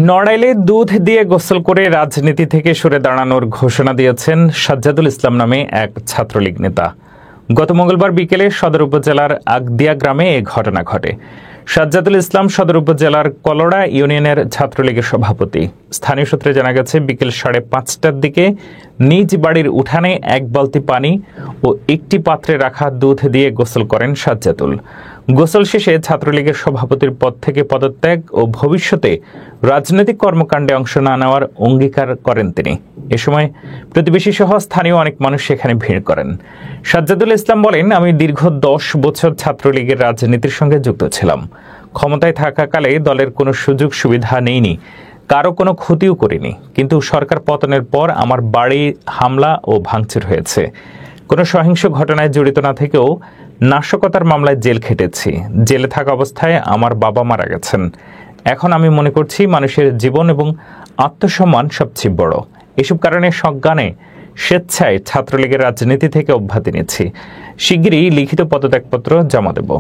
নড়াইলে দুধ দিয়ে গোসল করে রাজনীতি থেকে সরে দাঁড়ানোর ঘোষণা দিয়েছেন সাজ্জাদুল ইসলাম নামে এক ছাত্রলীগ নেতা। গত মঙ্গলবার বিকেলে সদর উপজেলার আগদিয়া গ্রামে এ ঘটনা ঘটে। সাজ্জাদুল ইসলাম সদর উপজেলার কলড়া ইউনিয়নের ছাত্রলীগের সভাপতি। স্থানীয় সূত্রে জানা গেছে, বিকেল 5:30টার দিকে নিজ বাড়ির উঠানে এক বালতি পানি ও একটি পাত্রে রাখা দুধ দিয়ে গোসল করেন সাজ্জাদুল। গোসল শেষে ছাত্রলীগের সভাপতির পদ থেকে পদত্যাগ ও ভবিষ্যতে রাজনৈতিক কর্মকাণ্ডে অংশ না নেওয়ার অঙ্গীকার করেন তিনি। এ সময় প্রতিবেশী সহ স্থানীয় অনেক মানুষ সেখানে ভিড় করেন। সাজ্জাদুল ইসলাম বলেন, আমি দীর্ঘ 10 বছর ছাত্রলীগের রাজনীতির সঙ্গে যুক্ত ছিলাম। ক্ষমতায় থাকাকালে দলের কোনো সুযোগ সুবিধা নেইনি, কারো কোনো ক্ষতিও করিনি। কিন্তু সরকার পতনের পর আমার বাড়ি হামলা ও ভাঙচুর হয়েছে। কোনো সহিংস ঘটনায় জড়িত না থেকেও নাশকতার মামলায় জেল খেটেছি। জেলে থাকা অবস্থায় আমার বাবা মারা গেছেন। এখন আমি মনে করছি মানুষের জীবন এবং আত্মসম্মান সবচেয়ে বড়। এসব কারণে সজ্ঞানে স্বেচ্ছায় ছাত্রলীগের রাজনীতি থেকে অব্যাহতি নিচ্ছি। শিগগিরই লিখিত পদত্যাগপত্র জমা দেব।